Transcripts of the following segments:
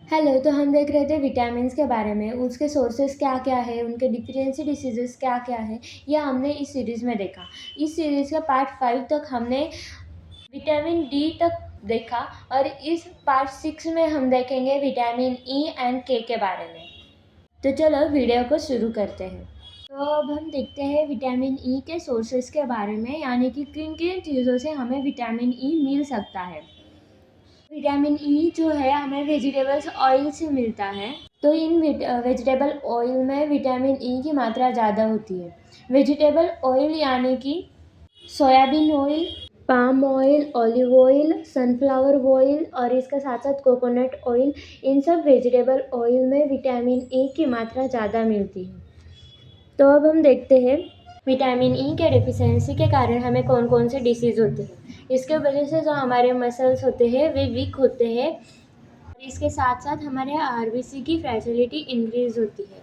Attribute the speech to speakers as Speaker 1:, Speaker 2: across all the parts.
Speaker 1: Hello, तो हम देख रहे थे विटामिन्स के बारे में, उसके सोर्सेज़ क्या-क्या है, उनके डिफ़िशियंसी डिसीज़ेज़ क्या-क्या है, यह हमने इस सीरीज़ में देखा। इस सीरीज़ का पार्ट 5 तक हमने विटामिन डी तक देखा और इस पार्ट 6 में हम देखेंगे विटामिन ई एंड के बारे में। तो चलो वीडियो को शुरू करते हैं। तो अब हम देखते हैं विटामिन ई के सोर्सेज़ के बारे में, यानी कि किन-किन चीज़ों से हमें विटामिन ई मिल सकता है। विटामिन ई जो है हमें वेजिटेबल्स ऑयल से मिलता है। तो इन वेजिटेबल ऑयल में विटामिन ई की मात्रा ज़्यादा होती है। वेजिटेबल ऑयल यानी कि soybean oil, palm oil, olive oil, sunflower oil और इसके साथ साथ कोकोनट ऑयल, इन सब वेजिटेबल ऑयल में विटामिन ई की मात्रा ज़्यादा मिलती है। तो अब हम देखते हैं विटामिन ई के डिफिशियंसी के कारण हमें कौन कौन से डिसीज़ होते हैं। इसके वजह से जो हमारे मसल्स होते हैं वे वीक होते हैं और इसके साथ साथ हमारे आरबीसी की फ्रैजिलिटी इंक्रीज होती है।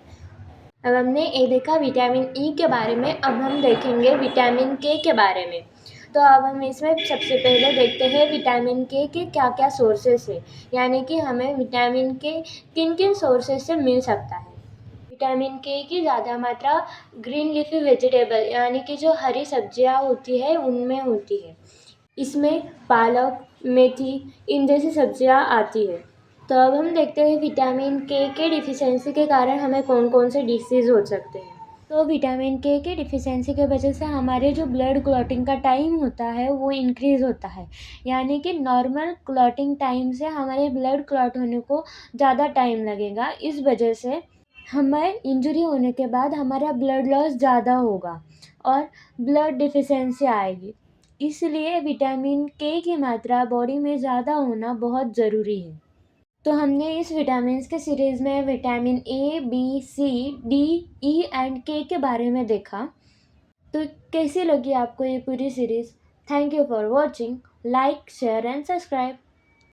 Speaker 1: अब हमने ये देखा विटामिन ई के बारे में, अब हम देखेंगे विटामिन के बारे में। तो अब हम इसमें सबसे पहले देखते हैं विटामिन के क्या क्या सोर्सेस है, यानी कि हमें विटामिन के किन किन सोर्सेस से मिल सकता है। विटामिन के की ज़्यादा मात्रा ग्रीन लीफी वेजिटेबल यानी कि जो हरी सब्जियां होती है उनमें होती है। इसमें पालक, मेथी, इन जैसी सब्जियां आती है। तो अब हम देखते हैं विटामिन के डिफिशियंसी के कारण हमें कौन कौन से डिसीज़ हो सकते हैं। तो विटामिन के डिफिशियंसी की वजह से हमारे जो ब्लड क्लॉटिंग का टाइम होता है वो इंक्रीज़ होता है, यानी कि नॉर्मल क्लॉटिंग टाइम से हमारे ब्लड क्लॉट होने को ज़्यादा टाइम लगेगा। इस वजह से हमें इंजरी होने के बाद हमारा ब्लड लॉस ज़्यादा होगा और ब्लड डिफिशियंसी आएगी। इसलिए विटामिन के की मात्रा बॉडी में ज़्यादा होना बहुत ज़रूरी है। तो हमने इस विटामिन्स के सीरीज़ में vitamin A, B, C, D, E and K बारे में देखा। तो कैसी लगी आपको ये पूरी series? Thank you for watching. Like, share and subscribe.